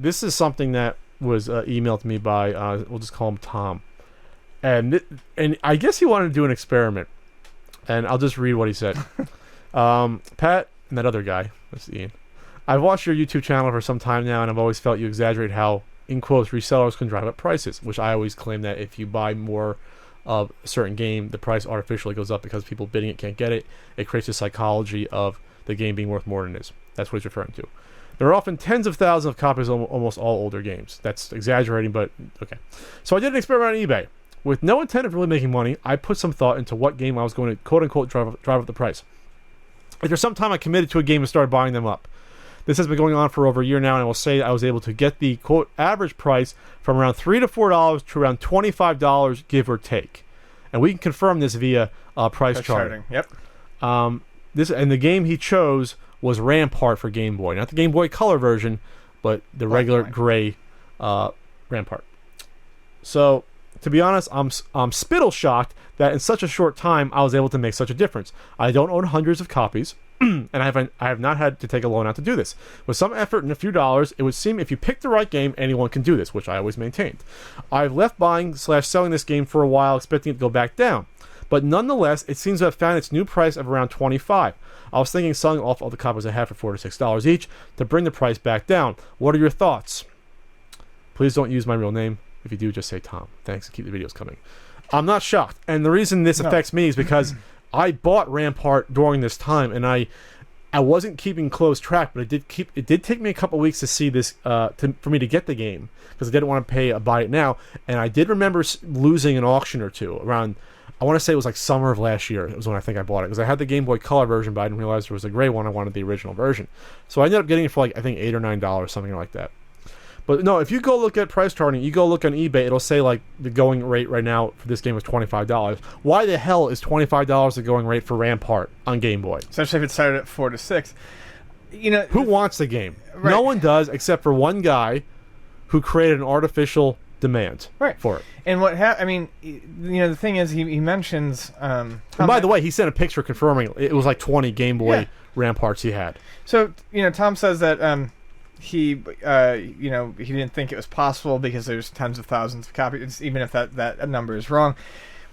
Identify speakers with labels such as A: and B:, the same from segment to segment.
A: this is something that was emailed to me by, we'll just call him Tom. And I guess he wanted to do an experiment. And I'll just read what he said. Pat, and that other guy, that's Ian. I've watched your YouTube channel for some time now, and I've always felt you exaggerate how, in quotes, resellers can drive up prices, which I always claim that if you buy more of a certain game, the price artificially goes up because people bidding it can't get it. It creates a psychology of the game being worth more than it is. That's what he's referring to. There are often tens of thousands of copies of almost all older games. That's exaggerating, but okay. So I did an experiment on eBay. With no intent of really making money, I put some thought into what game I was going to quote-unquote drive up the price. After some time, I committed to a game and started buying them up. This has been going on for over a year now, and I will say I was able to get the quote average price from around $3 to $4 to around $25, give or take. And we can confirm this via price charting.
B: Yep.
A: The game he chose was Rampart for Game Boy, not the Game Boy Color version, but the regular gray Rampart. So, to be honest, I'm spittle shocked that in such a short time I was able to make such a difference. I don't own hundreds of copies, and I have not had to take a loan out to do this. With some effort and a few dollars, it would seem if you pick the right game, anyone can do this, which I always maintained. I've left buying/selling this game for a while, expecting it to go back down. But nonetheless, it seems to have found its new price of around $25. I was thinking selling off all the copies I had for $4 to $6 each to bring the price back down. What are your thoughts? Please don't use my real name. If you do, just say Tom. Thanks, and keep the videos coming. I'm not shocked. And the reason this affects me is because I bought Rampart during this time, and I wasn't keeping close track, but it did take me a couple weeks to see this, for me to get the game, because I didn't want to buy it now. And I did remember losing an auction or two around, I want to say it was like summer of last year. It was when I think I bought it, because I had the Game Boy Color version, but I didn't realize there was a gray one. I wanted the original version. So I ended up getting it for like, I think $8 or $9, something like that. But no, if you go look at price charting, you go look on eBay, it'll say like the going rate right now for this game is $25. Why the hell is $25 the going rate for Rampart on Game Boy?
B: Especially if it started at $4 to $6. You know,
A: who wants the game?
B: Right.
A: No one does, except for one guy who created an artificial demand for it.
B: And the thing is, he mentions.
A: And by the way, he sent a picture confirming it was like 20 Game Boy Ramparts he had.
B: So Tom says that. He didn't think it was possible because there's tens of thousands of copies, even if that number is wrong.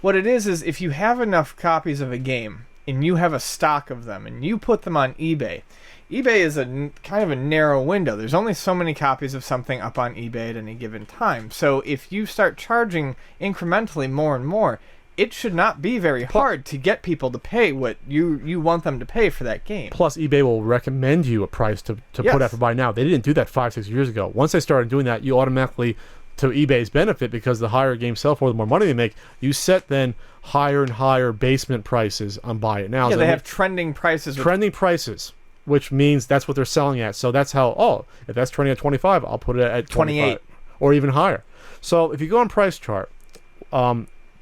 B: What it is if you have enough copies of a game and you have a stock of them and you put them on eBay is a kind of a narrow window. There's only so many copies of something up on eBay at any given time. So if you start charging incrementally more and more, it should not be very hard to get people to pay what you want them to pay for that game.
A: Plus, eBay will recommend you a price to put out for buy now. They didn't do that 5-6 years ago. Once they started doing that, you automatically, to eBay's benefit, because the higher games sell for, the more money they make, you set then higher and higher basement prices on buy it now.
B: Yeah, they have trending prices.
A: Trending prices, which means that's what they're selling at. So that's how, if that's trending at 25, I'll put it at 28 or even higher. So if you go on Price Chart,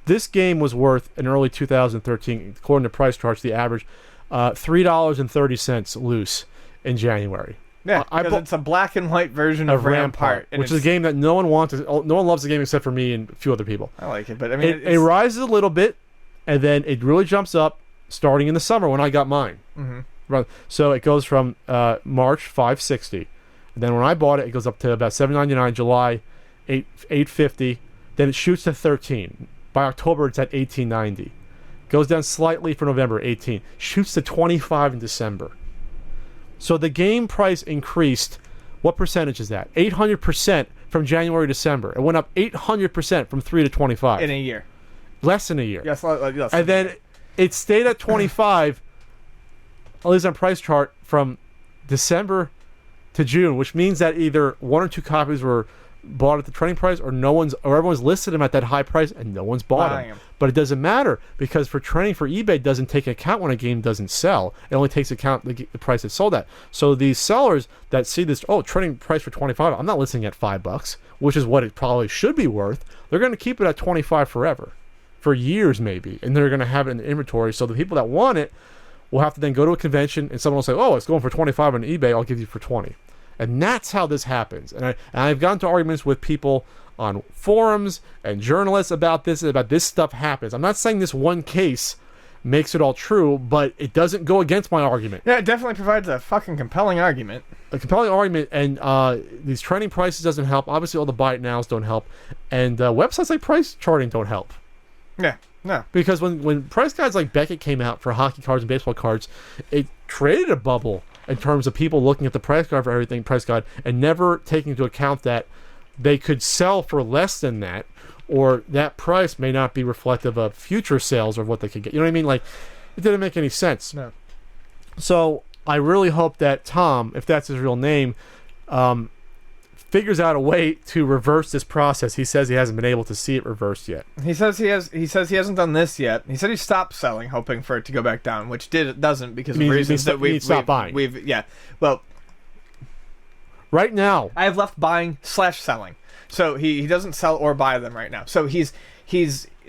A: this game was worth, in early 2013, according to Price Charts, the average, $3.30 loose in January.
B: Yeah, because it's a black and white version of Rampart.
A: Which is a game that no one wants. No one loves the game except for me and a few other people.
B: I like it, but I mean...
A: It rises a little bit, and then it really jumps up starting in the summer when I got mine. Mm-hmm. So it goes from March, $560. And then when I bought it, it goes up to about $7.99, July, $8.50. Then it shoots to $13. By October, it's at $18.90. Goes down slightly for November, $18. Shoots to $25 in December. So the game price increased. What percentage is that? 800% from January to December. It went up 800% from 3 to 25.
B: In a year.
A: Less than a year.
B: Yes.
A: And then it stayed at 25, at least on Price Chart, from December to June, which means that either one or two copies were bought at the trending price, or everyone's listed them at that high price and no one's bought them. But it doesn't matter, because for trending for eBay doesn't take account when a game doesn't sell. It only takes account the price it's sold at. So these sellers that see this, trending price for 25, I'm not listing at $5, which is what it probably should be worth. They're going to keep it at 25 forever, for years maybe, and they're going to have it in the inventory. So the people that want it will have to then go to a convention and someone will say, it's going for 25 on eBay, I'll give you for 20. And that's how this happens. And I've gotten to arguments with people on forums and journalists about this stuff happens. I'm not saying this one case makes it all true, but it doesn't go against my argument.
B: Yeah, it definitely provides a fucking compelling argument.
A: A compelling argument, and these trending prices doesn't help. Obviously, all the buy it nows don't help, and websites like price charting don't help.
B: Yeah, no.
A: Because when price guides like Beckett came out for hockey cards and baseball cards, it created a bubble in terms of people looking at the price guide for everything, price guide, and never taking into account that they could sell for less than that, or that price may not be reflective of future sales or what they could get. You know what I mean? Like, it didn't make any sense.
B: No.
A: So I really hope that Tom, if that's his real name, figures out a way to reverse this process. He says he hasn't been able to see it reversed yet.
B: He says he hasn't done this yet. He said he stopped selling, hoping for it to go back down, which doesn't because of reasons that we've
A: stopped buying.
B: Well,
A: right now,
B: I have left buying / selling. So he doesn't sell or buy them right now. So he's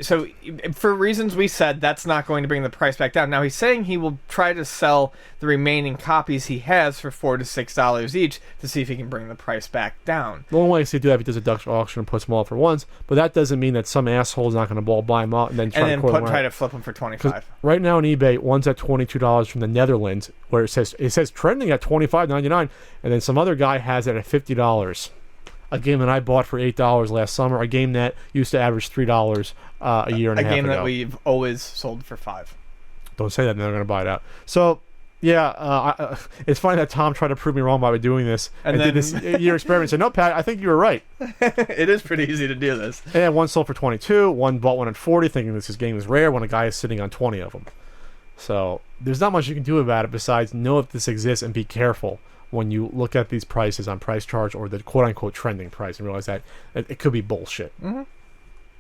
B: so for reasons we said, that's not going to bring the price back down. Now he's saying he will try to sell the remaining copies he has for $4 to $6 each to see if he can bring the price back down.
A: the only way to do that is if he does a Dutch auction and puts them all for once, but that doesn't mean that some asshole is not going to buy them out and then try
B: to flip them for $25.
A: Right now on eBay, one's at $22 from the Netherlands, where it says trending at $25.99, and then some other guy has it at $50. A game that I bought for $8 last summer. A game that used to average $3 a year and a half ago.
B: A game that we've always sold for $5.
A: Don't say that, and they're going to buy it out. So, yeah, it's funny that Tom tried to prove me wrong by doing this and did this year experiment. And said, no, Pat, I think you were right.
B: It is pretty easy to do this.
A: And one sold for 22, one bought one at 40, thinking this game is rare when a guy is sitting on 20 of them. So there's not much you can do about it besides know if this exists and be careful when you look at these prices on price charts or the quote-unquote trending price and realize that it could be bullshit.
B: Mm-hmm.